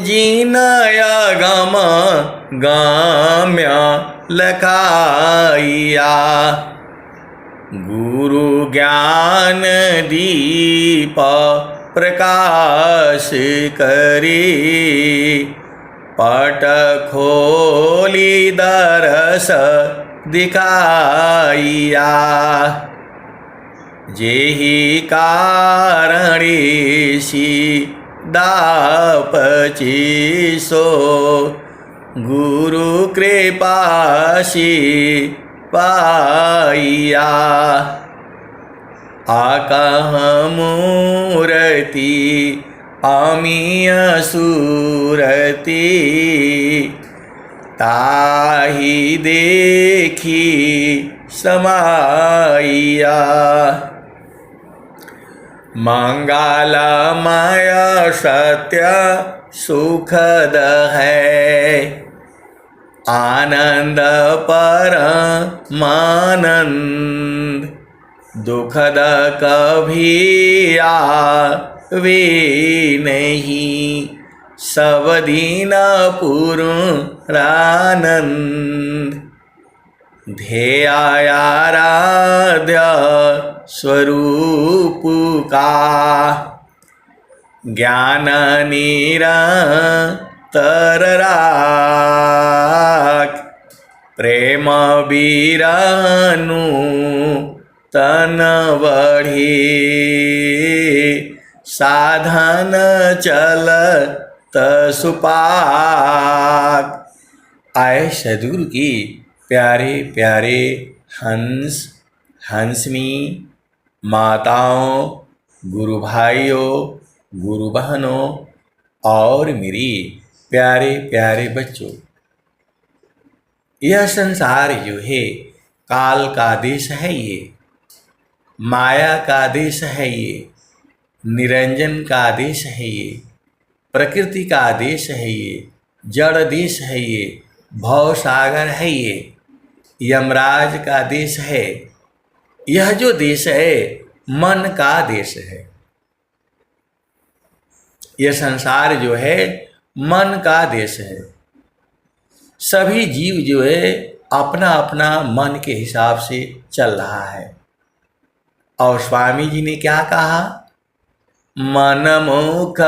जीनया गम गाम्य लखाइया। गुरु ज्ञान दीप प्रकाश करे, पट खोली दरस दिखाइया। जेहि कारणेशी दापचीसो, गुरु कृपाशी पाइया। आकह मूरति अमीय सूरति, ताहि देखी समाइया। मंगलमय सत्य सुखद है, आनंद परमानंद। दुखद कभी आवे नहीं, सब दिन पूर्णानंद। ध्येयाराध्य स्वरूप का, ज्ञान निरंतर राख। प्रेम बीरानु तन बढ़े, साधन चलत सुपाक। आए सद्गुरु की प्यारे प्यारे हंस हंसनी माताओं, गुरु भाइयों, गुरु बहनों और मेरी प्यारे प्यारे बच्चों। यह संसार जो है काल का देश है, ये माया का देश है, ये निरंजन का देश है, ये प्रकृति का देश है, ये जड़ देश है, ये भव सागर है, ये यमराज का देश है। यह जो देश है मन का देश है। यह संसार जो है मन का देश है। सभी जीव जो है अपना अपना मन के हिसाब से चल रहा है। और स्वामी जी ने क्या कहा? मन मुख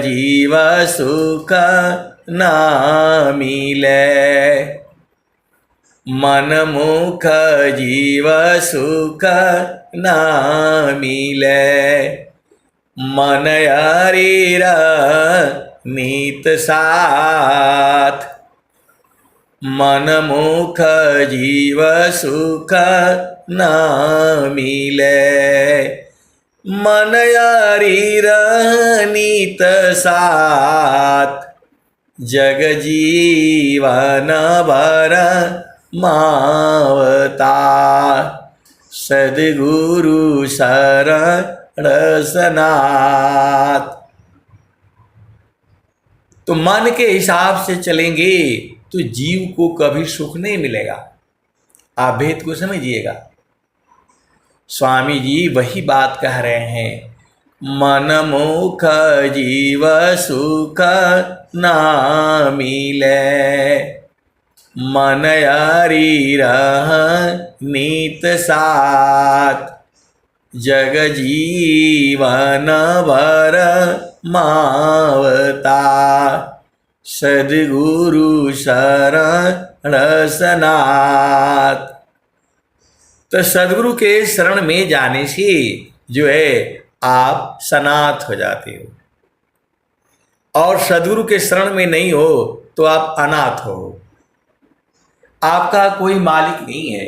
जीव सुख न मिले, मन मुख जीव सुख न मिले। मन शरीर नीत साथ, मन मुख जीव सुख न मिले। मन शरीर नीत साथ, जग जीवन भर मावता। सद्गुरु शरण सनाथ। तो मन के हिसाब से चलेंगे तो जीव को कभी सुख नहीं मिलेगा। आप भेद को समझिएगा। स्वामी जी वही बात कह रहे हैं, मन मुख जीव सुख न मिले। मन शरीर नीत साथ, जग जीवन भर मावता। सद्गुरु शरण सनाथ। तो सद्गुरु के शरण में जाने से जो है आप सनाथ हो जाते हो, और सद्गुरु के शरण में नहीं हो तो आप अनाथ हो। आपका कोई मालिक नहीं है,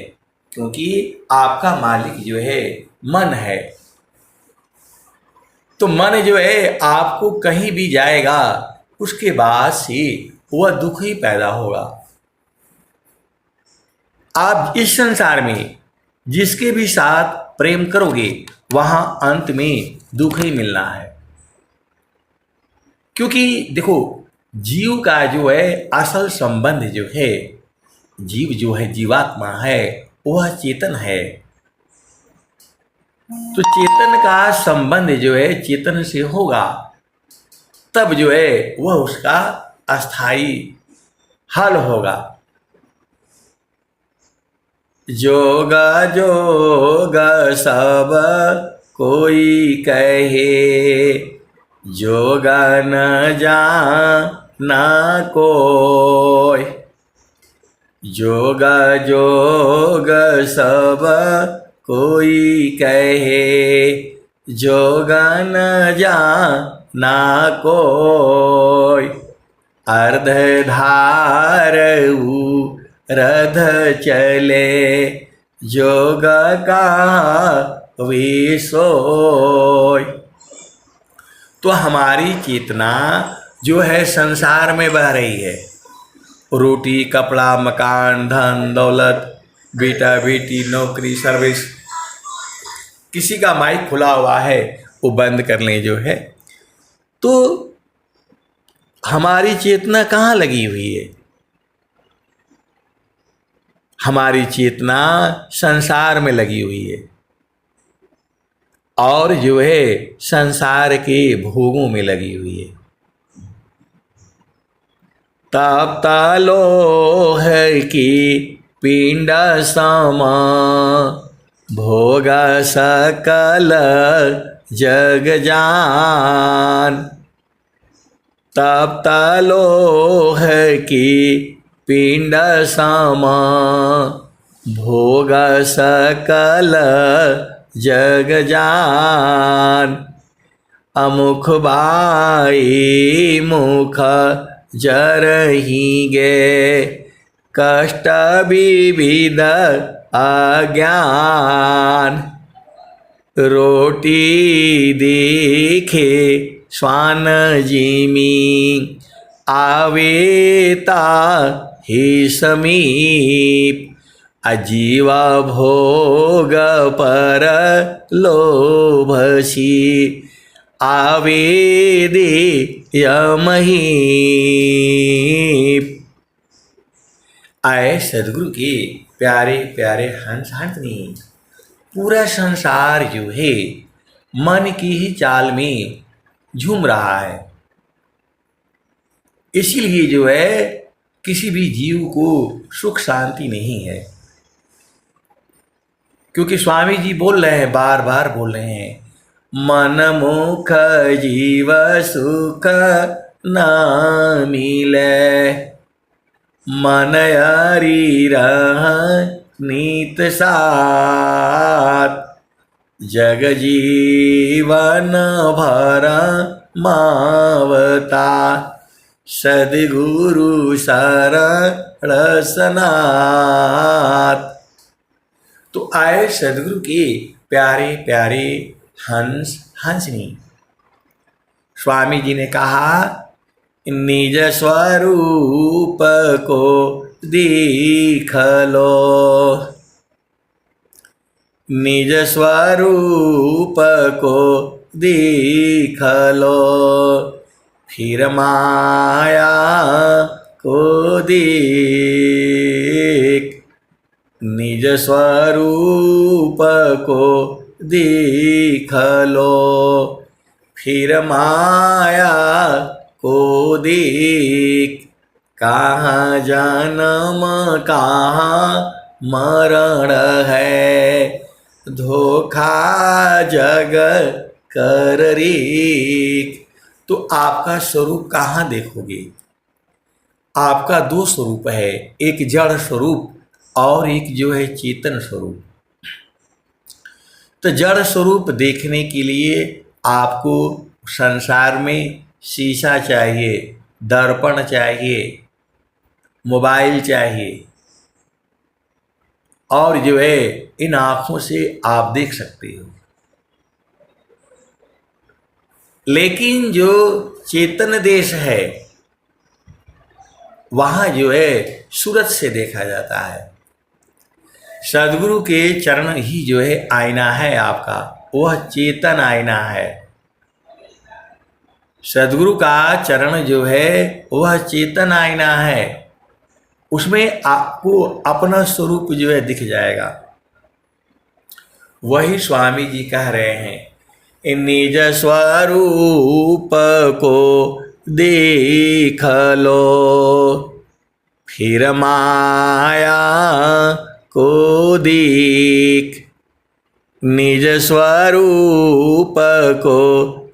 क्योंकि आपका मालिक जो है मन है। तो मन जो है आपको कहीं भी जाएगा, उसके बाद से वह दुख ही पैदा होगा। आप इस संसार में जिसके भी साथ प्रेम करोगे वहां अंत में दुख ही मिलना है। क्योंकि देखो, जीव का जो है असल संबंध जो है, जीव जो है जीवात्मा है, वह चेतन है। तो चेतन का संबंध जो है चेतन से होगा। तब जो है वह उसका अस्थाई हल होगा। जोग जोग सब कोई कहे, जोग न जाना कोय। जोग जोग सब कोई कहे, जोग न जाना कोय। अर्ध धार रथ चले, जोग का विसोय। तो हमारी चेतना जो है संसार में बह रही है। रोटी, कपड़ा, मकान, धन दौलत, बेटा बेटी, नौकरी, सर्विस। किसी का माइक खुला हुआ है, वो बंद कर लें जो है। तो हमारी चेतना कहाँ लगी हुई है? हमारी चेतना संसार में लगी हुई है और जो है संसार के भोगों में लगी हुई है। तप्त लोह की पिंड सम, भोग सकल जग जान। तप्त लोह की पिंड सम, भोग सकल जग जान। अमुख बाई मुख जरहिगे, कष्ट विविध अज्ञान। रोटी देखे स्वान जिमी, आवेता ही समीप। अजीवा भोग पर लोभसी, आवेदे यमहीप। आए सदगुरु के प्यारे प्यारे हंस हंसनी, पूरा संसार जो है मन की ही चाल में झूम रहा है। इसीलिए जो है किसी भी जीव को सुख शांति नहीं है। क्योंकि स्वामी जी बोल रहे हैं, बार बार बोल रहे हैं, मन मुख जीव सुख न मिले, मन हरि रह नीत साथ। जग जीवन भर मावता, सद्गुरु शरण सनाथ। तो आए सद्गुरु के प्यारे प्यारे हंस हंसनी। स्वामी जी ने कहा, निज स्वरूप को देख लो, निज स्वरूप को देख लो, फिर माया को देख। निज स्वरूप को देख लो, फिर माया को देख। कहाँ जन्म कहाँ मरण है, धोखा जग कर रेख। तो आपका स्वरूप कहाँ देखोगे? आपका दो स्वरूप है, एक जड़ स्वरूप और एक जो है चेतन स्वरूप। तो जड़ स्वरूप देखने के लिए आपको संसार में शीशा चाहिए, दर्पण चाहिए, मोबाइल चाहिए, और जो है इन आँखों से आप देख सकते हो। लेकिन जो चेतन देश है वहाँ जो है सूरज से देखा जाता है। सद्गुरु के चरण ही जो है आईना है आपका, वह चेतन आईना है। सद्गुरु का चरण जो है वह चेतन आईना है, उसमें आपको अपना स्वरूप जो है दिख जाएगा। वही स्वामी जी कह रहे हैं निज स्वरूप को देख लो, फिर माया को देख। निज स्वरूप को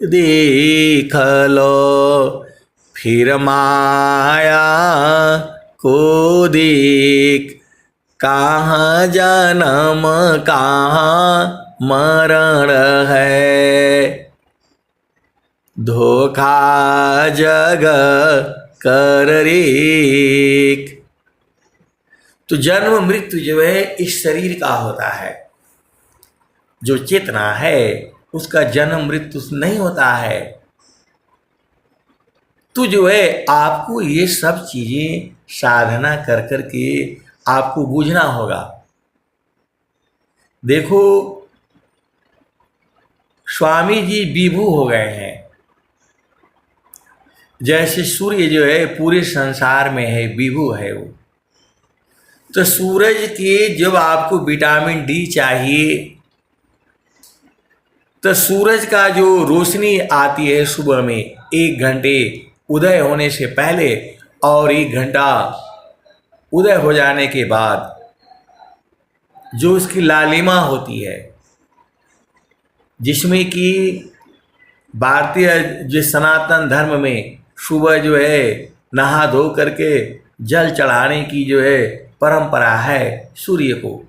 देख लो, फिर माया को देख। कहाँ जन्म कहाँ मरण है, धोखा जग कर रेख। तो जन्म मृत्यु जो है इस शरीर का होता है। जो चेतना है उसका जन्म मृत्यु नहीं होता है। तो जो है आपको ये सब चीजें साधना कर कर के आपको बूझना होगा। देखो स्वामी जी विभू हो गए हैं। जैसे सूर्य जो है पूरे संसार में है, विभू है वो। तो सूरज के जब आपको विटामिन डी चाहिए तो सूरज का जो रोशनी आती है सुबह में 1 घंटे उदय होने से पहले और 1 घंटा उदय हो जाने के बाद जो उसकी लालिमा होती है, जिसमें कि भारतीय जो सनातन धर्म में सुबह जो है नहा धो करके जल चढ़ाने की जो है परंपरा है सूर्य को,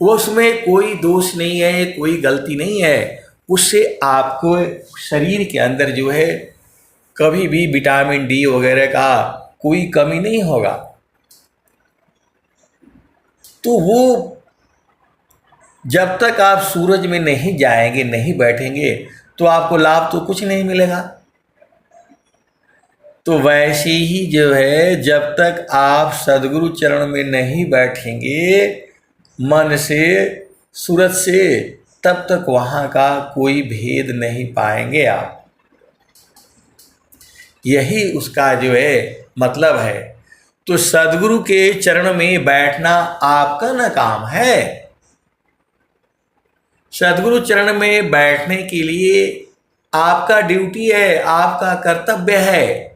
उसमें कोई दोष नहीं है, कोई गलती नहीं है। उससे आपको शरीर के अंदर जो है कभी भी विटामिन डी वगैरह का कोई कमी नहीं होगा। तो वो जब तक आप सूरज में नहीं जाएंगे, नहीं बैठेंगे, तो आपको लाभ तो कुछ नहीं मिलेगा। तो वैसे ही जो है जब तक आप सद्गुरु चरण में नहीं बैठेंगे मन से, सूरज से, तब तक वहाँ का कोई भेद नहीं पाएंगे आप। यही उसका जो है मतलब है। तो सद्गुरु के चरण में बैठना आपका न काम है। सद्गुरु चरण में बैठने के लिए आपका ड्यूटी है, आपका कर्तव्य है।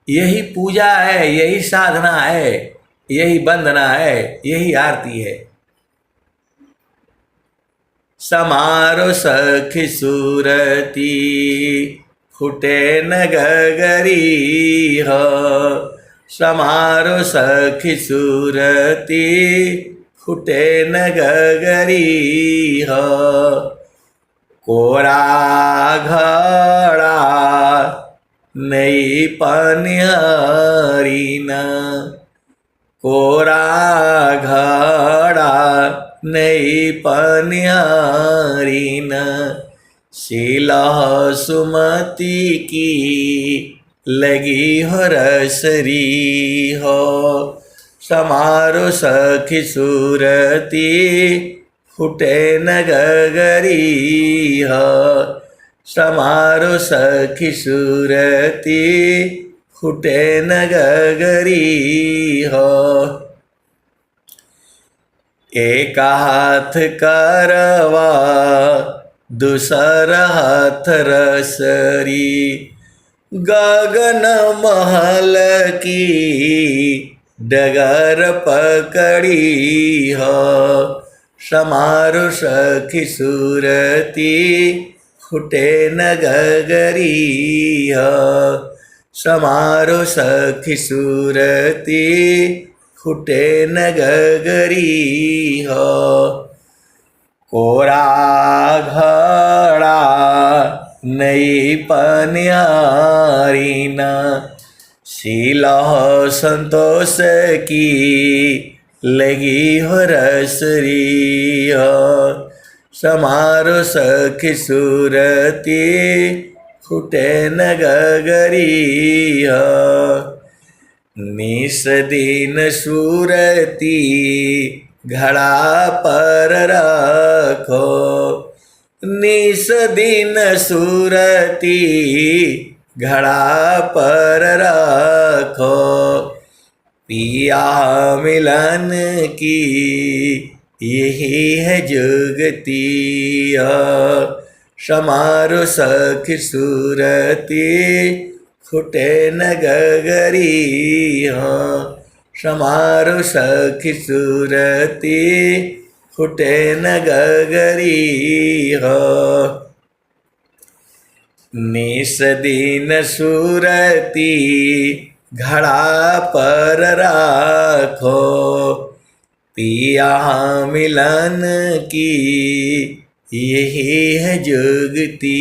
यही पूजा है, यही साधना है, यही वंदना है, यही आरती है। समारो सखी सूरती फुटे न गगरी हो, समारो सखी सूरती फुटे न गगरी हो। कोरा घड़ा नई पनिहारी न, कोरा घड़ा नई पनिहारी न। शीला सुमति की लगी हो रसरी हो, समारो सखी सूरती फुटे न गगरी हो, समारो सखी सूरती फुटे न गगरी हो। एक हाथ करवा दूसर हाथ रसरी, गगन महल की डगर पकड़ी हो, समारो सखी सूरती फुटे न गगरी हो, समारो सखी सूरती फुटे न गगरी हो। कोरा घड़ा नई पनिहारी न, शीला संतोष की लगी हो रसरी हो, समारो सखी सूरती फुटे न गगरी हो। निस दिन सूरती घड़ा पर रखो, निस दिन सूरती घड़ा पर रखो। पिया मिलन की यही है जुगती समारो सखी सूरती फुटे न गगरी समारो सखी सूरती फुटे न गगरी निस दिन सूरती घड़ा पर राखो पिया मिलन की यही है जुगती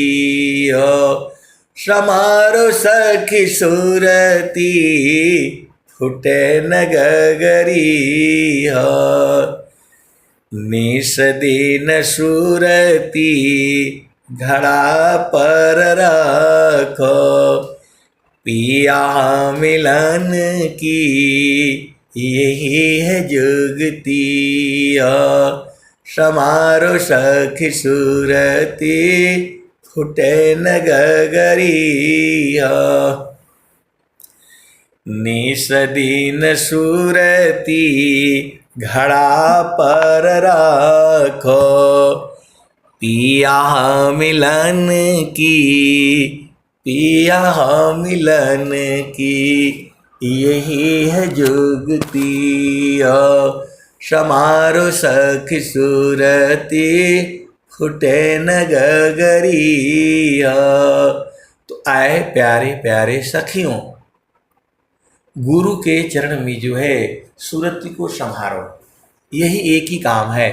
समारो सखी सूरती फुटे न गगरी निस दिन सूरती घड़ा पर रखो पिया मिलन की यही है जुगती समारो सखी सूरती फुटे न गगरी निस दिन सूरती घड़ा पर रखो पिया मिलन की पिया मिलन की यही है जुगती समारो सखी सूरती फुटे न गगरी तो आए प्यारे प्यारे सखियों, गुरु के चरण में जो है सूरती को संभारो, यही एक ही काम है।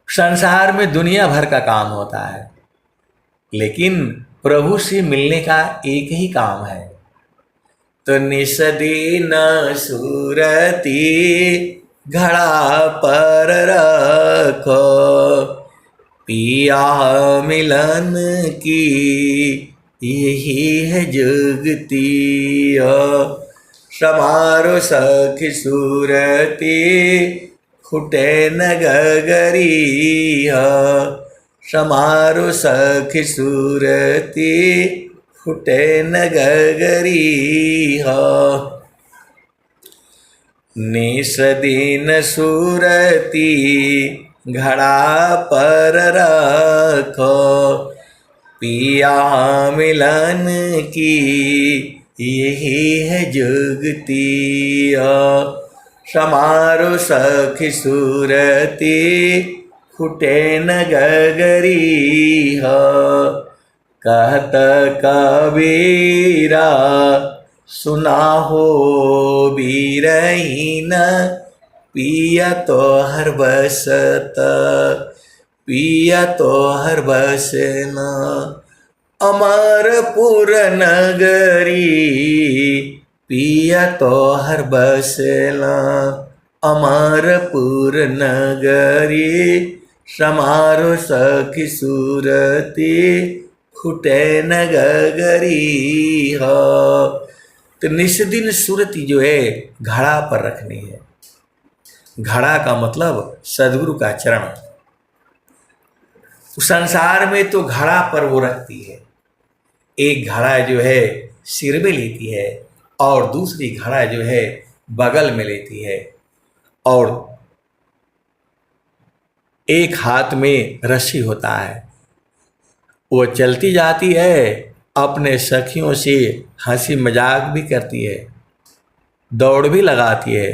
संसार में दुनिया भर का काम होता है, लेकिन प्रभु से मिलने का एक ही काम है। तो निस दिन सूरती घड़ा पर रखो पिया मिलन की यही है जुगती समारो सखी सूरती फुटे न गगरी समारो सखी सूरती फुटे न गगरी निस दिन सूरती घड़ा पर रखो पिया मिलन की यही है जुगती समारो सखी सूरती फुटे न गगरी कहत कबीरा सुना हो बीरहीन पिया तो हर बसत पिया तो हर बसना अमरपुर नगरी पिया तो हर बसना अमरपुर नगरी समारो सखी सूरती फुटे न गगरी तो निस्दिन सूरती जो है घड़ा पर रखनी है। घड़ा का मतलब सदगुरु का चरण। संसार में तो घड़ा पर वो रखती है, एक घड़ा जो है सिर में लेती है और दूसरी घड़ा जो है बगल में लेती है और एक हाथ में रस्सी होता है। वो चलती जाती है, अपने सखियों से हंसी मजाक भी करती है, दौड़ भी लगाती है,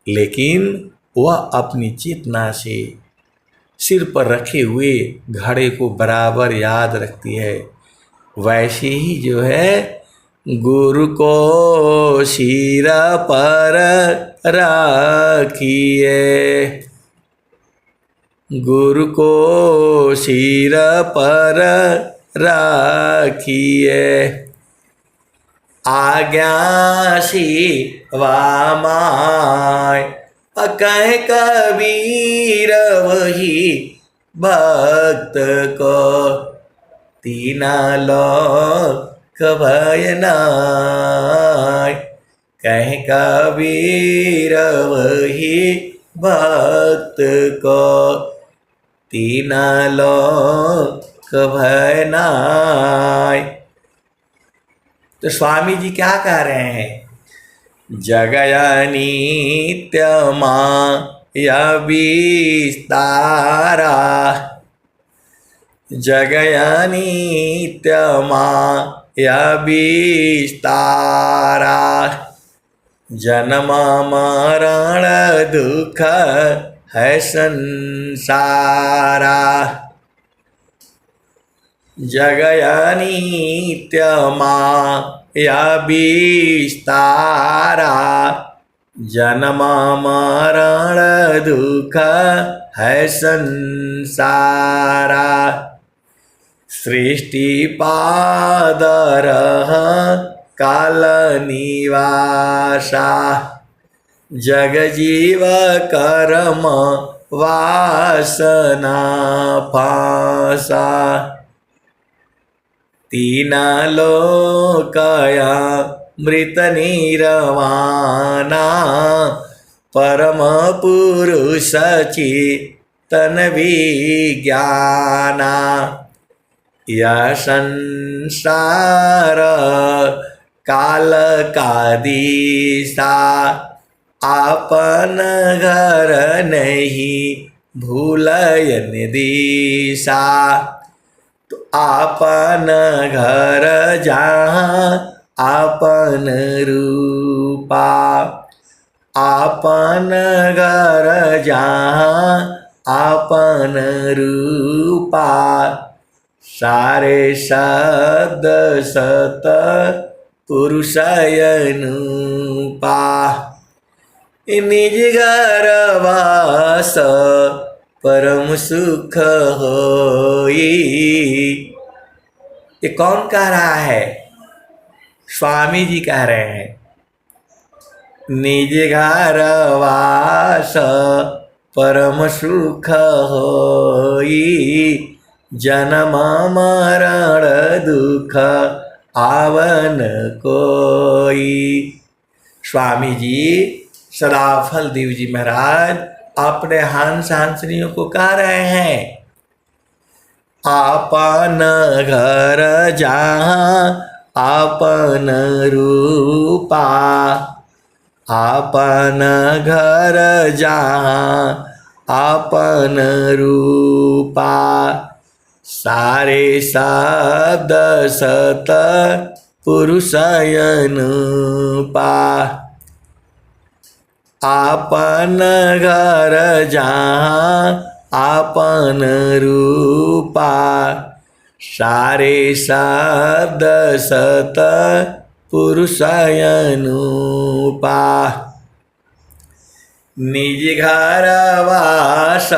लेकिन वह अपनी चेतना से सिर पर रखे हुए घड़े को बराबर याद रखती है। वैसे ही जो है गुरु को सिर पर रखिए, गुरु को सिर पर रखिए, आज्ञा शिवा माय कह कबीर वही भक्त को तीना लोक भय नाय, कह कबीर वही भक्त को तीना लोक भय नाय। तो स्वामी जी क्या कह रहे हैं? जगया नित्य या विस्तारा जगया नित्यमाया विस्तारा जन्म मरण दुख है संसारा जगया नित्यमाया विस्तारा जन्म मरण दुख है संसारा सृष्टि पादरः काल निवासा जग जीव कर्म वासना फासा तीन लोकया मृत निर्वाणा परम पुरुष चेतन विज्ञाना यह संसार काल का दिशा आपन घर नहीं भूलयन दिशा तो आपन घर जहाँ आपन रूपा आपन घर जहाँ आपन रूपा सारे शब्द सत पुरुषयनुपा निज घर वास परम सुख होई। ये कौन कह रहा है? स्वामी जी कह रहे हैं। निज घर वास परम सुख होई जन्म मरण दुख आवन कोई। स्वामी जी सदाफल देव जी महाराज अपने हंस हंसनियों को कह रहे हैं आपन घर जहाँ आपन रूपा आपन घर जहाँ आपन रूपा सारे शब्द सत पुरुषयनुपा आपन घर जहाँ आपन रूपा सारे शब्द सत पुरुषयनुपा निज घर वास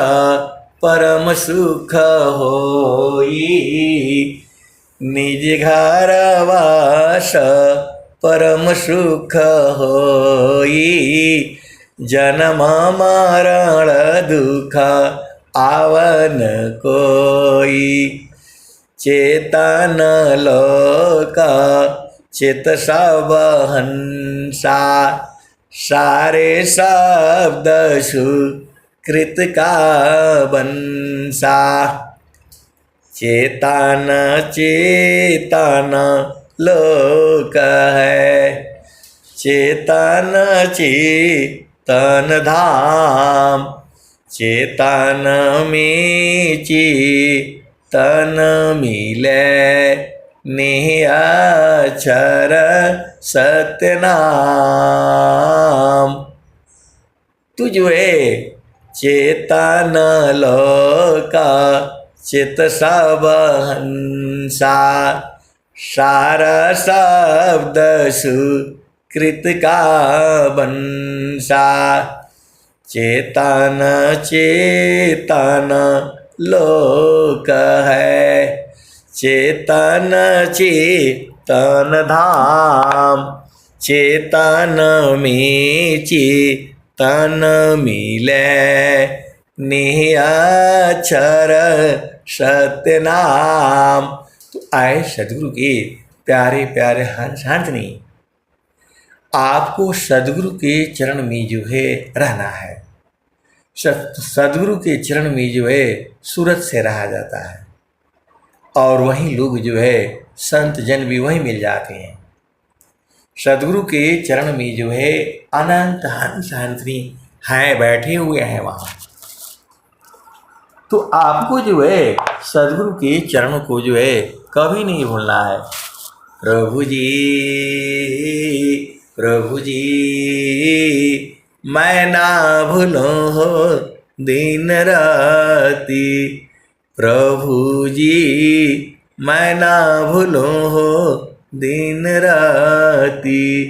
परम सुख होई निज घर वास परम सुख होई जन्म मरण दुख आवन कोई। चेतन लोक चित सब हंसा सारे शब्द सुकृत का बंसा। चेतन चेतन लोक है चेतन चेतन धाम चेतन में चेतन मिले निअक्षर सत्यनाम। तुझे चेतन लोक चित सब हंसा सारा शब्द सुकृत का बंसा। चेतन चेतन लोक है चेतन चेतन धाम चेतन में चेतन मिले निअक्षर सत्यनाम। तो आए सदगुरु के प्यारे प्यारे हंस हंसनी आपको सदगुरु के चरण में जो है रहना है। सदगुरु के चरण में जो है सूरत से रहा जाता है और वहीं लोग जो है संत जन भी वहीं मिल जाते हैं। सदगुरु के चरण में जो है अनंत हंस हंसनी हैं, बैठे हुए हैं वहाँ। तो आपको जो है सदगुरु के चरणों को जो है कभी नहीं भूलना है। प्रभु जी, प्रभु जी, मैं ना भूलूं हो दिन राती। प्रभु जी, मैं ना भूलूं हो दिन राती।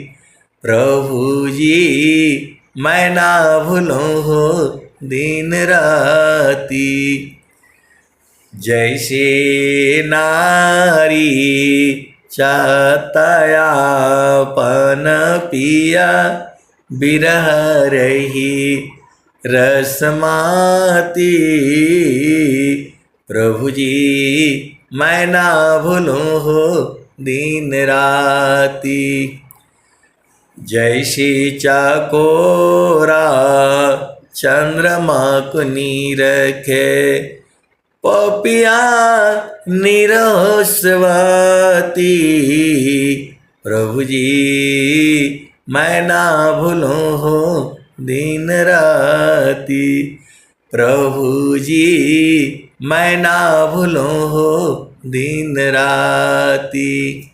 प्रभु जी, मैं ना भूलूं हो दिन राती। जैसे नारी चाहतायापन पिया, बिरह रही रसमाती। प्रभु जी, मैं ना भूलूं हो दिन राती। जैसे चकोरा चंद्रमा को नीरखे, पपिया निरस्वती। प्रभु जी, मैं ना भूलूं हो दिन राती। प्रभु जी, मैं ना भूलूं हो दिन राती।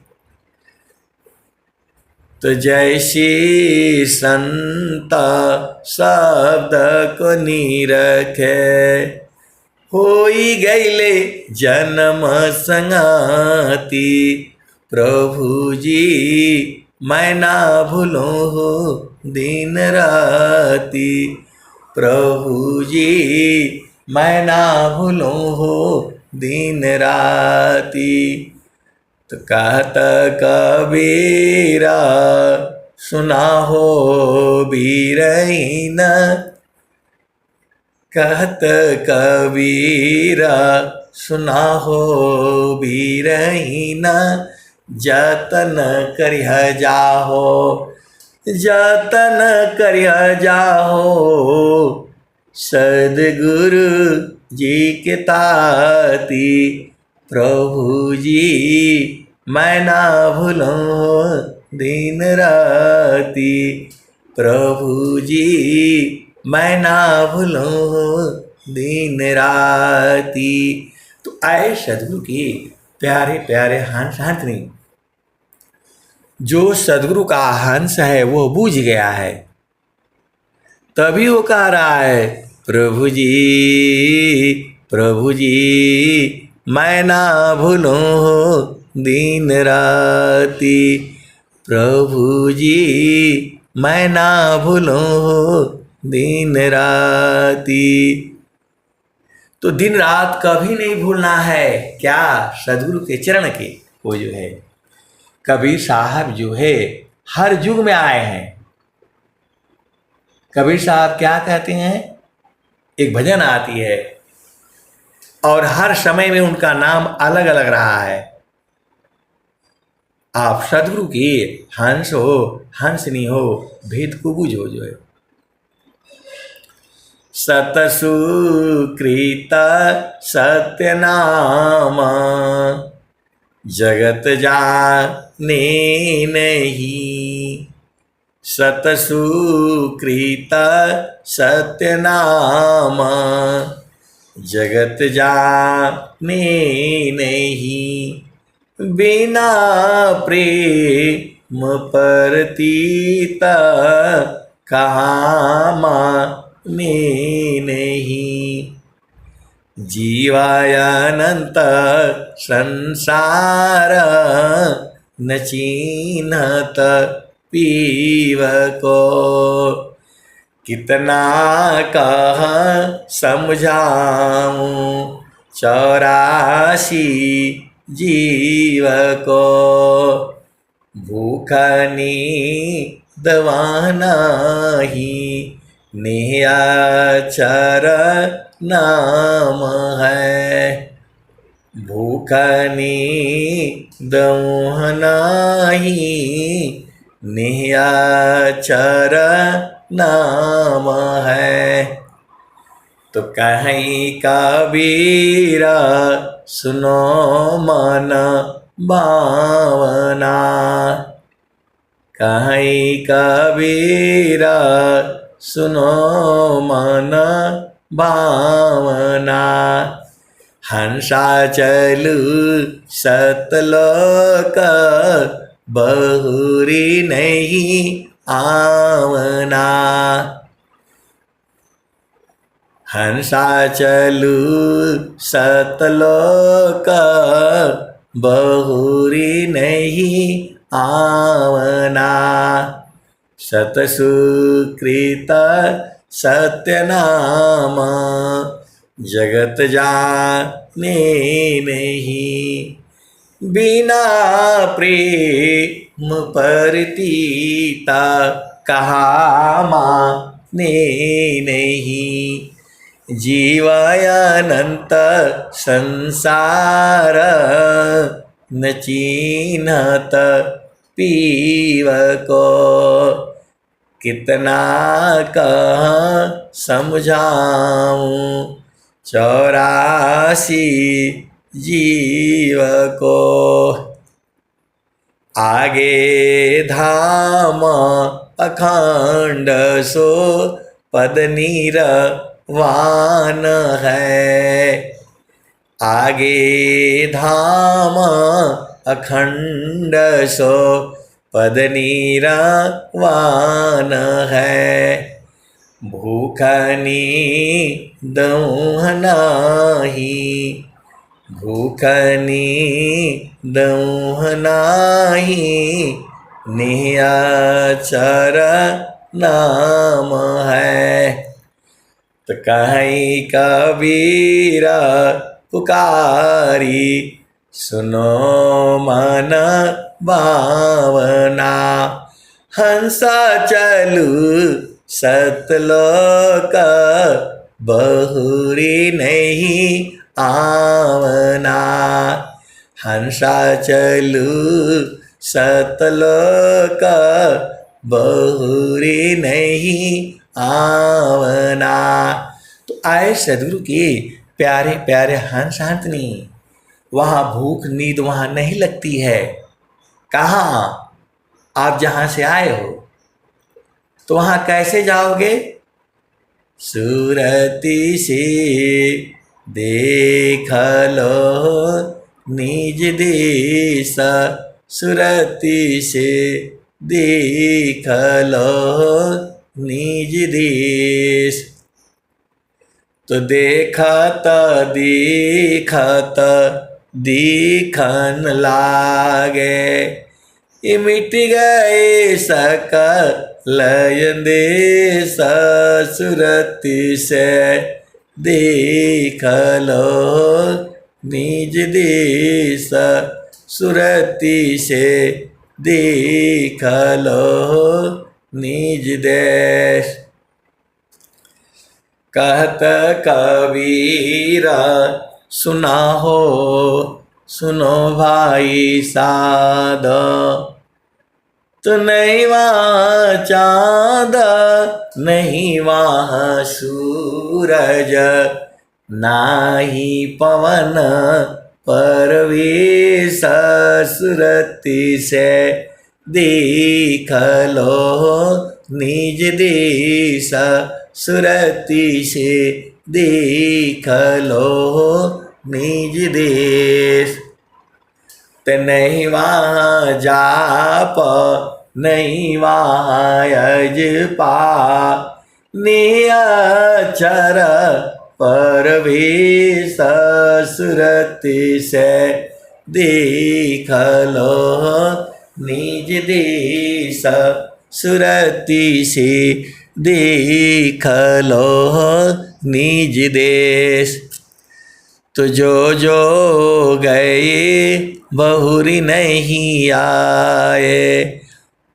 तो जैसी संता शब्द को निरखे, होई गईले जन्म संगाती। प्रभु जी, मैं ना भूलूं हो दिन राती। प्रभु जी, मैं ना भूलूं हो दिन राती। तो कहत कबीरा, सुना हो बीरहीन। कहत कबीरा, सुना हो बीरहीन। जतन करिह जाहो, जतन करिह जाहो, सद्गुरु जी के ताती। प्रभु जी, मैं ना भूलूं हो दिन राती। प्रभु जी, मैं ना भूलूं हो दिन राती। तो आए सदगुरु के प्यारे प्यारे हंस हंसनी। जो सदगुरु का हंस है वो बूझ गया है, तभी वो कह रहा है प्रभु जी, प्रभु जी, मैं ना भूलूं हो दिन राती। प्रभु जी, मैं ना भूलूं हो दिन राती। तो दिन रात कभी नहीं भूलना है। क्या? सदगुरु के चरण के वो जो है कबीर साहब जो है हर युग में आए हैं। कबीर साहब क्या कहते हैं? एक भजन आती है और हर समय में उनका नाम अलग अलग रहा है। आप सदगुरु की हंस हो, हंसनी हो, भेद को बूझो जो है। सतसुकृत सत्यनाम, जगत जाने नहीं। सतसुकृत सत्यनाम, जगत जाने नहीं। बिना प्रेम परतीता, कहाँ माने नहीं। जीवायनंत संसार, न चिन्हत पीव को। कितना कह समझाऊं 84 जीव को। भूख नींद नहीं, निशाचर नाम है। भूख नींद नहीं, निशाचर नाम है। तो कहीं कबीरा, सुनो मन भावना। कहीं कबीरा, सुनो मन भावना। हंसा चलू सतलोक बहुरी नहीं आवना। हंसा चलू सतलोक बहुरी नहीं आवना। सतसुकृत सत्यनाम जगत जाने नहीं। बिना प्रेम परितीता कहा माने नहीं। जीवाय अनंत संसार न चिन्हत पीव को। कितना कह समझाऊं 84 जीव को। आगे धाम अखंड सो पद नीरवान है। आगे धाम अखंड सो पद नीरवान है। भूखनी दऊँ नाही, भूखनी दऊँ नाही। निहचर नाम है। तो कहीं कबीरा पुकारी सुनो मन भावना। हंसा चलू सतलोक बहुरी नहीं आवना। हंसा चलू सतलोक बहुरी नहीं आवना। तो आए सदगुरु के प्यारे प्यारे हंस हंसनी। वहाँ भूख नींद वहाँ नहीं लगती है। कहाँ आप जहाँ से आए हो तो वहाँ कैसे जाओगे? सुरति से देख लो निज देश, सुरति से देख लो निज देश। तो देखत देखत दिखन लागे। ये मिट गए सकल देश, सुरति से देख लो निज देश, सुरति से देख लो निज देश। कहत कबीरा सुना हो सुनो भाई साध। तो नहीं वहाँ चाँद नहीं वहाँ सूरज, नाही पवन परवेश, सुरति से देख लो निज देश, सुरति से देख लो निज देश। ते नहीं वहाँ जाप नहीं वहाँ यजपा, नियचर परवेश, सुरति से देख लो निज देश, सुरति से देख लो निज देश। तो जो जो गए बहुरी नहीं आए,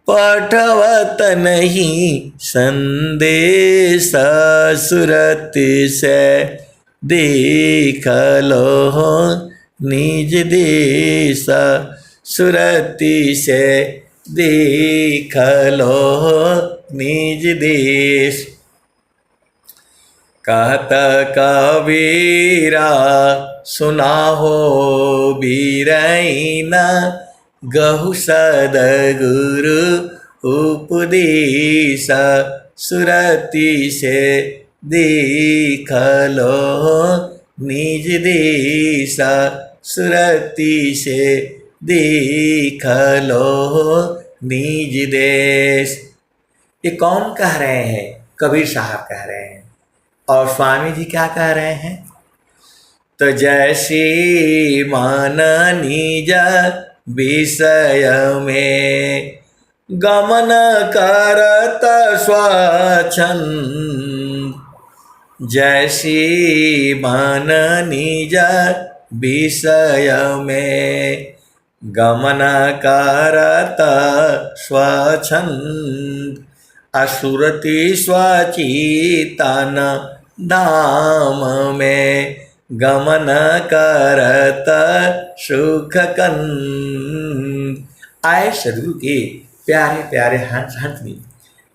पठवत नहीं संदेश, सुरति से देख लो निज देश, सुरति से देख लो निज देश। कहत कबीरा सुना हो बीरैना, गहु सदगुरु उपदेश, सुरती से देख लो निज देश, सुरती से देख लो निज देश। ये कौन कह रहे हैं? कबीर साहब कह रहे हैं। और स्वामी जी क्या कह रहे हैं? तो जैसे मन निज विषय में गमन करत स्वच्छंद, जैसे मन निज विषय में गमन करत स्वच्छंद, असुरति स्वचितन धाम में गमन करत सुख कंद। आए सदगुरु के प्यारे प्यारे हंस हंसनी,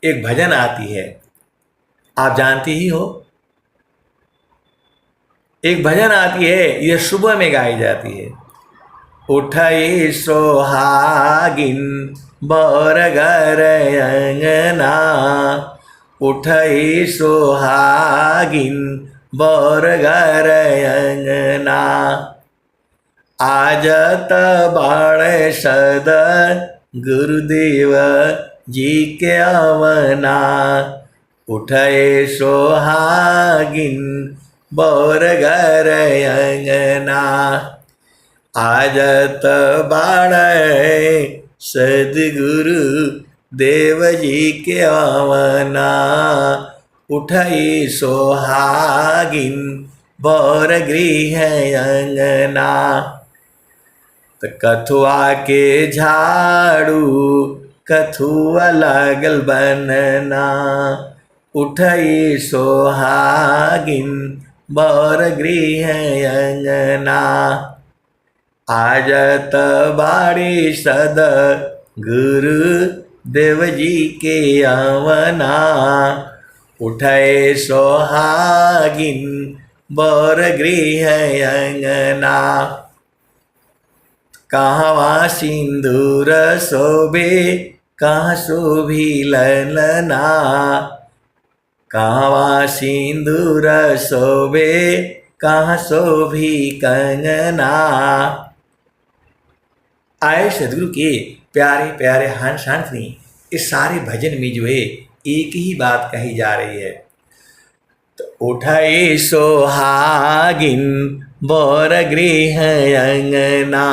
एक भजन आती है, आप जानती ही हो। एक भजन आती है, यह सुबह में गाई जाती है। उठई सोहागिन बर घर अंगना, उठई सोहागिन बर घर अंगना, आजत बाड़े सद गुरुदेव जी के आवना, उठे सोहागिन बर घर अंगना, आजत बाड़े सदगुरु देव जी के आवना, उठई सोहागिन बर गृह अंगना। तो कथुआ के झाड़ू कथुआ लागल बनना, उठई सोहागिन बर गृह अंगना, आजत बाड़ी सद गुरु देव जी के आवना, उठे सोहागिन बर गृह अंगना। कहवा सिंदूर शोभे कहाँ शोभी ललना, कहवा सिंदूर शोभे कहाँ शोभी कंगना। आए सदगुरु के प्यारे प्यारे हंस हंसनी, इस सारे भजन में जो है एक ही बात कही जा रही है। तो उठे सोहागिन बर गृह अंगना,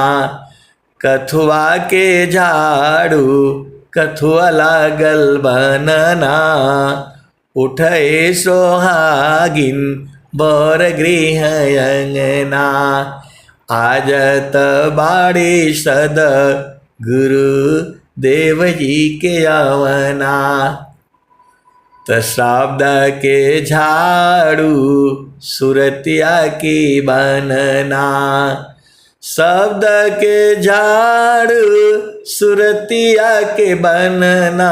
कथुआ के झाड़ू कथुआ लागल बनना, उठे सोहागिन बर गृह अंगना, आजत बाड़ी सद गुरु देव जी के आवना। तो शब्द के झाड़ू सुरतिया की बनना, शब्द के झाड़ू सुरतिया के बनना,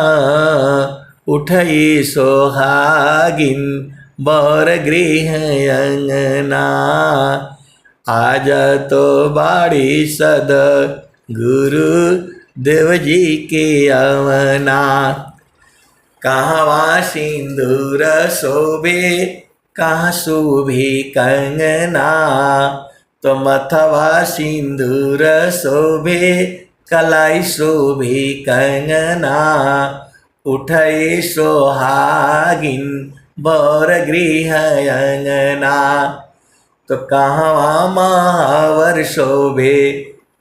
उठई सोहागिन बर गृह अंगना, आज तो बाड़ी सद गुरु देव जी के आवना। कहवा सिंदूर शोभे कहाँ शोभी कंगना, तो मथवा सिंदूर शोभे कलाई शोभी कंगना, उठे सोहागिन बर गृह अंगना। तो कहवा महावर शोभे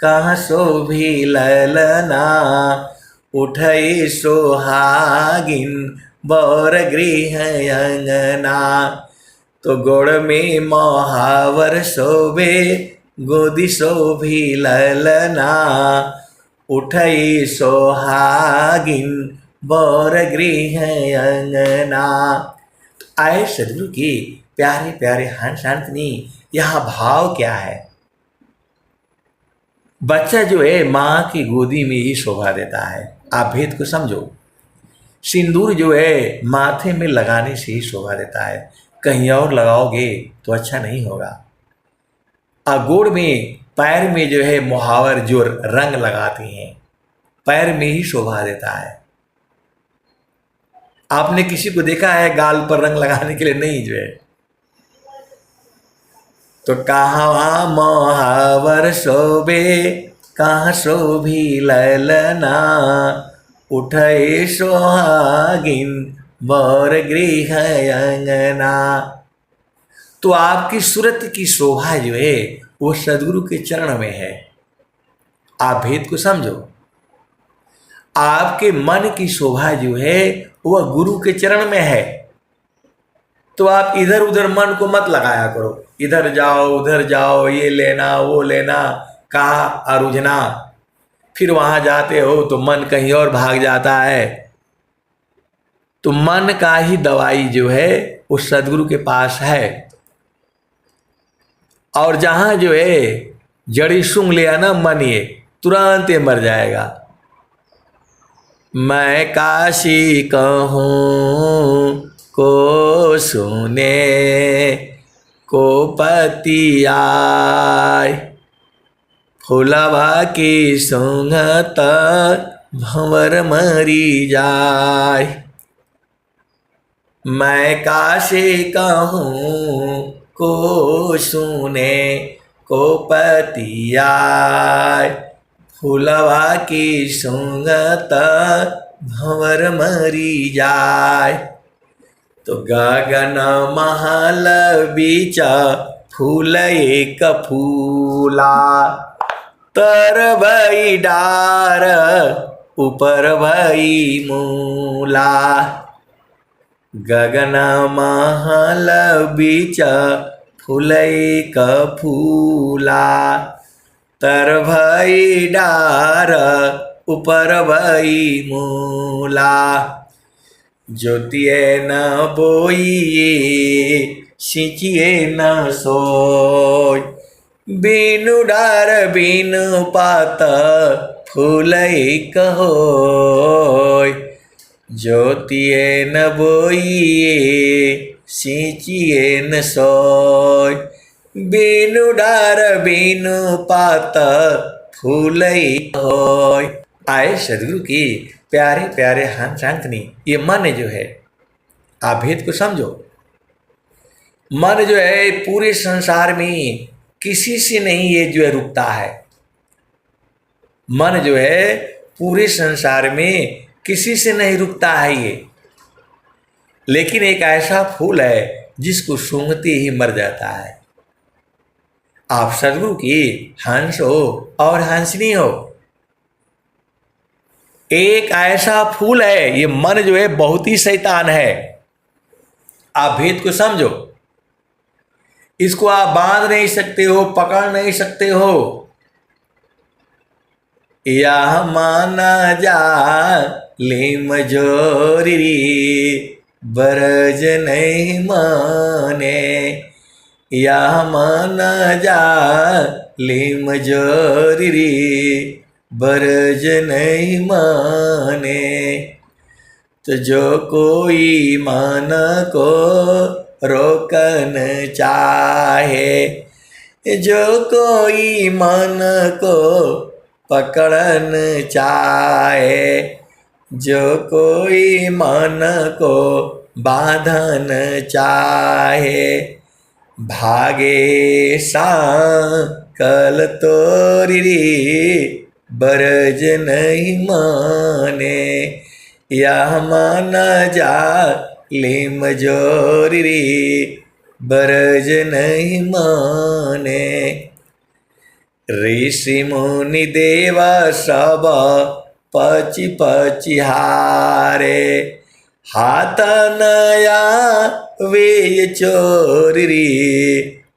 कहाँ शोभी ललना, उठई सोहागिन बर गृह अंगना। तो गोड़ में महावर शोभे गोदी शोभी ललना, उठई सोहागिन बर गृह अंगना। आए सदगुरु की प्यारे प्यारे हंस हंसनी, यहाँ भाव क्या है? बच्चा जो है माँ की गोदी में ही शोभा देता है। आप भेद को समझो। सिंदूर जो है माथे में लगाने से ही शोभा देता है, कहीं और लगाओगे तो अच्छा नहीं होगा। गोड़ में पैर में जो है मुहावर जो रंग लगाते हैं पैर में ही शोभा देता है। आपने किसी को देखा है गाल पर रंग लगाने के लिए? नहीं जो है। तो कहाँ महावर शोभे कहाँ शोभी ललना, उठे सोहागिन बर गृह अंगना। तो आपकी सूरत की शोभा जो है वो सदगुरु के चरण में है। आप भेद को समझो। आपके मन की शोभा जो है वह गुरु के चरण में है। तो आप इधर उधर मन को मत लगाया करो, इधर जाओ उधर जाओ, ये लेना वो लेना, कहा अरुझना। फिर वहां जाते हो तो मन कहीं और भाग जाता है। तो मन का ही दवाई जो है वो सदगुरु के पास है। और जहां जो है जड़ी सूंघ लिया ना मन, ये तुरंत ये मर जाएगा। मैं काशी कहूँ को सुने को पति आय, फूलवा की सूंघत भंवर मरी जाय। मैं काशी कहूँ को सुने को पति आय, फूलवा की सूंघत भंवर मरी जाय। तो गगन महल बीच फूल एक फूला, तर भई डार ऊपर भई मूला। गगन महल बीच फूल एक फूला, तर भई डार ऊपर भई मूला। ज्योतिए न बोइए सिंचिए न सोय, बिनु डार बिनु पात फूल एक होय। ज्योतिए न बोइए सिंचिए न सोय, बिनु डार बिनु पात फूल एक होय। आए सदगुरु की प्यारे प्यारे हंसांकनी, ये मन जो है, आप भेद को समझो। मन जो है पूरे संसार में किसी से नहीं ये जो है रुकता है। मन जो है पूरे संसार में किसी से नहीं रुकता है ये। लेकिन एक ऐसा फूल है जिसको सूंघते ही मर जाता है। आप सदगुरु की हंस हो और हंसनी हो। एक ऐसा फूल है, ये मन जो है बहुत ही शैतान है। आप भेद को समझो। इसको आप बांध नहीं सकते हो, पकड़ नहीं सकते हो। यह माना जा ले मजोरी बरज नहीं माने, यह माना जा ले मजोरी बरज नहीं माने। तो जो कोई मन को रोकन चाहे, जो कोई मन को पकड़न चाहे, जो कोई मन को बांधन चाहे, भागे सांकल तोरी बरज नहीं माने, यह माना जा ले मजोरी बरज नहीं माने। ऋषि मुनि देवा सब पची पची हारे, हाथ नया वे चोरी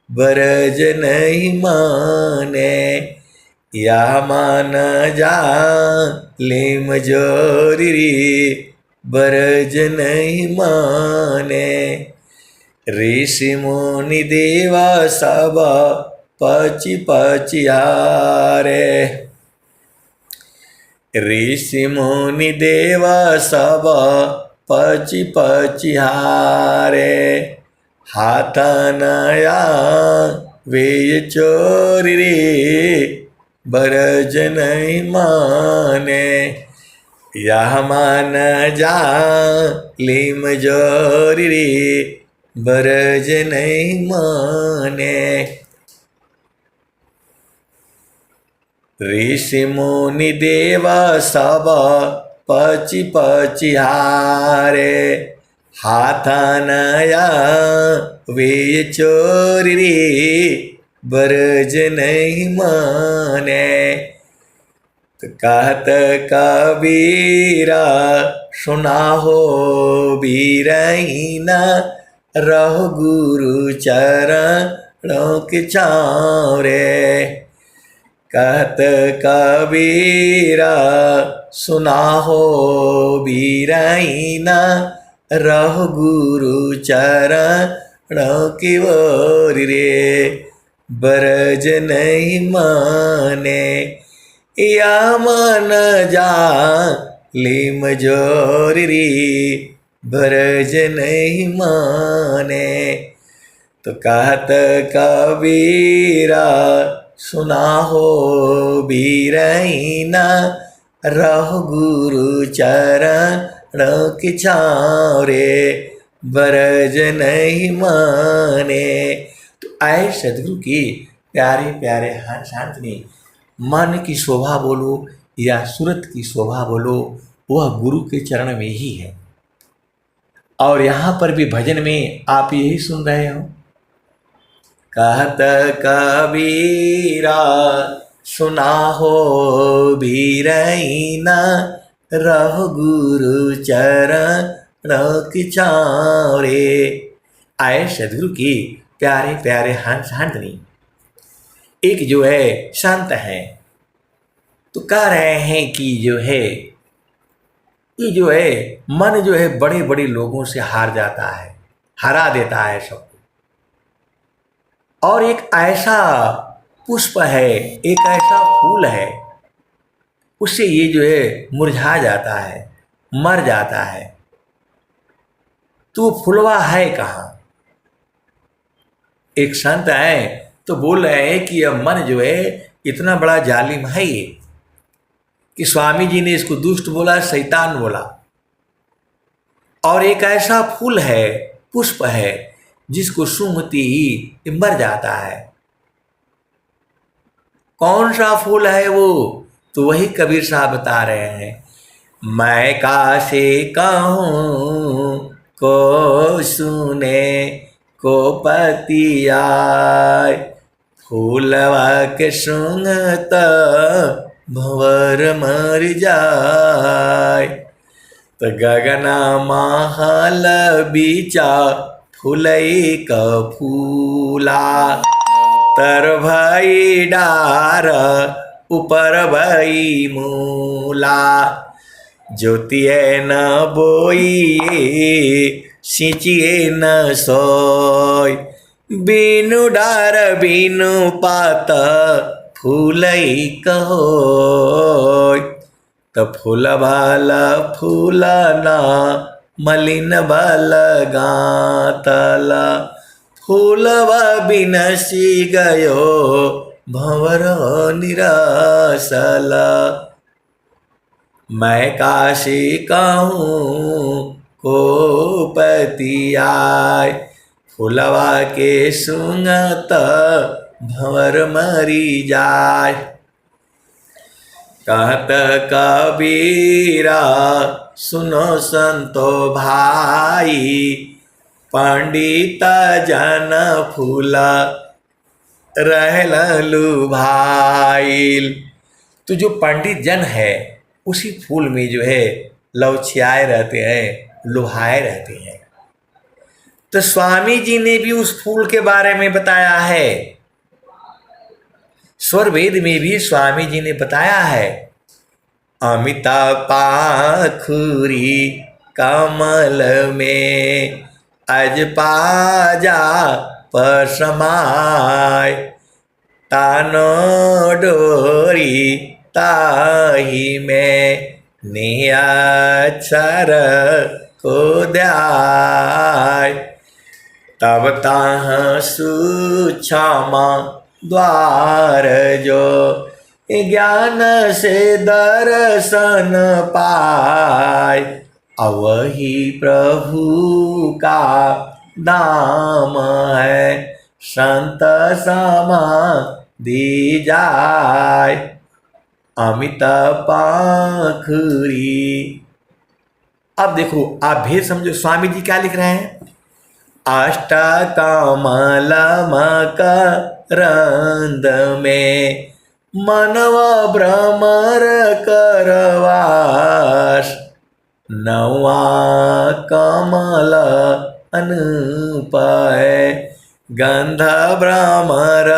बरज नहीं माने, या मान जा ले मजोरी बरज नहीं माने। ऋषि मुनि देवा सब पची पची हारे, ऋषि मुनि देवा सब पची पची हारे, हाथ नया वे चोरी बरज नहीं माने, यह मन जालिम जोरी रे बरज नहीं माने। ऋषि मुनि देवा सब पची पची हारे हाथ नया वे चोरी रे बरज नहीं माने। तो कहत कबीरा सुना हो बीरहीना रहो गुरु चरणों के छाँव रे। कहत कबीरा सुना हो बीरहीना रहो गुरु चरणों की ओर रे बरज नहीं माने। या मन जालिम जोरी रे बरज नहीं माने। तो कहत कबीरा सुना हो बीरहीना रहो गुरु चरणों की छाँव रे बरज नहीं माने। तो आए सदगुरु की प्यारे प्यारे शांतनी मन की शोभा बोलो या सूरत की शोभा बोलो, वह गुरु के चरण में ही है। और यहाँ पर भी भजन में आप यही सुन रहे हो। कहत कबीरा सुना हो बीरहीना रहो गुरु चरणों की छाँव रे। आए सदगुरु की प्यारे प्यारे शांतनी एक जो है संत है, तो कह रहे हैं कि जो है ये जो है मन जो है बड़े बड़े लोगों से हार जाता है, हरा देता है सबको। और एक ऐसा पुष्प है, एक ऐसा फूल है, उससे ये जो है मुरझा जाता है, मर जाता है। तो फुलवा है कहाँ? एक संत है तो बोल रहे हैं कि यह मन जो है इतना बड़ा जालिम है ये, कि स्वामी जी ने इसको दुष्ट बोला, शैतान बोला। और एक ऐसा फूल है, पुष्प है, जिसको सूंघती ही मर जाता है। कौन सा फूल है वो? तो वही कबीर साहब बता रहे हैं। मैं कासे कहूँ को सुने को पतिया फूलवा के सूंघत भंवर मर जाय। तो गगना महल बीचा फूलई का फूला तर भई डार ऊपर भई मूला। ज्योतिए न बोइए सिंचिए न सोय बिनु डार बिनु पात फूलई कहोय। तो फूल भाला फूल ना मलिन बल गातला फूलवा बिनसी गयो भंवर निरासला। मैं काशी कहूँ को पतियाय फूलवा के सूंघत भंवर मरी जाय। कहत कबीरा सुनो संतो भाई पंडित जन फूला रहलु भाई। तो जो पंडित जन है उसी फूल में जो है लौचियाए रहते हैं, लुभाए रहते हैं। तो स्वामी जी ने भी उस फूल के बारे में बताया है, स्वर वेद में भी स्वामी जी ने बताया है। अमिता पाखुरी कमल में अज पाजा पसमाय तानो डोरी ताही में नियाक्षर को द्याय। तब ताह सुक्षमा द्वार जो ज्ञान से दर्शन पाए, अवही प्रभु का नाम है, संत समाधि जाय, अमित पाखुरी। अब देखो, आप भेद समझो, स्वामी जी क्या लिख रहे हैं? अष्ट कमल मकरंद में मनव भ्रमर करवास, नवा कमल अनुपय, गंध भ्रमर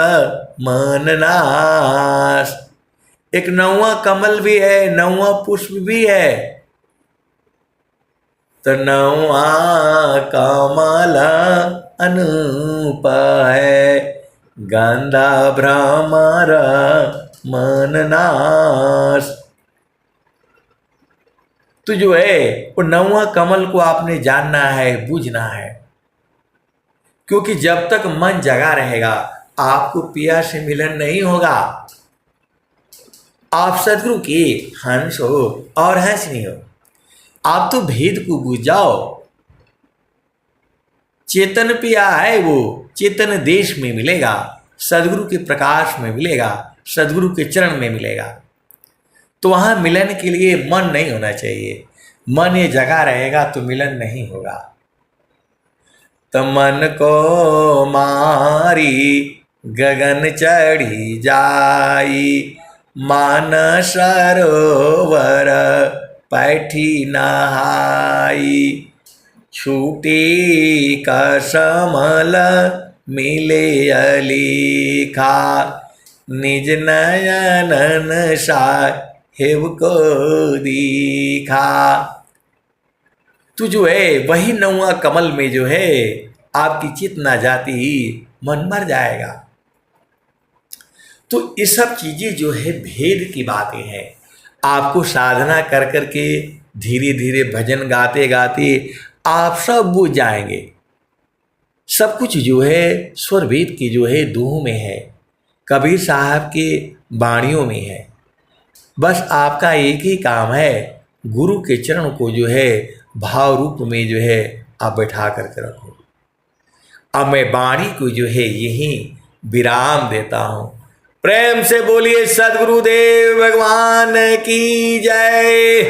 मननाश। एक नौवा कमल भी है, नौवा पुष्प भी है, तो नौवा कमल अनूप है, गंधा भ्रमर मननाश। तो जो है वो नौवा कमल को आपने जानना है, बूझना है, क्योंकि जब तक मन जगा रहेगा आपको पिया से मिलन नहीं होगा। आप सदगुरु के हंस हो और हंस नहीं हो, आप तो भेद को बूझ जाओ। चेतन पिया है वो चेतन देश में मिलेगा, सदगुरु के प्रकाश में मिलेगा, सदगुरु के चरण में मिलेगा। तो वहां मिलन के लिए मन नहीं होना चाहिए, मन ये जगा रहेगा तो मिलन नहीं होगा। तो मन को मारी गगन चढ़ी जाई, मान सरोवर पैठी नहाई, छूटी कसमल मिले अलीखा, निज नयनन साहेब को दीखा। तो जो है वही नौवा कमल में जो है आपकी चित ना जाती ही मन मर जाएगा। तो ये सब चीजें जो है भेद की बातें हैं। आपको साधना कर कर के धीरे धीरे भजन गाते गाते आप सब बुझ जाएंगे। सब कुछ जो है स्वर भेद की जो है दूह में है, कबीर साहब के बाणियों में है। बस आपका एक ही काम है, गुरु के चरण को जो है भाव रूप में जो है आप बैठा करके रखो। अब मैं वाणी को जो है यही विराम देता हूँ। प्रेम से बोलिए सद्गुरुदेव भगवान की जय।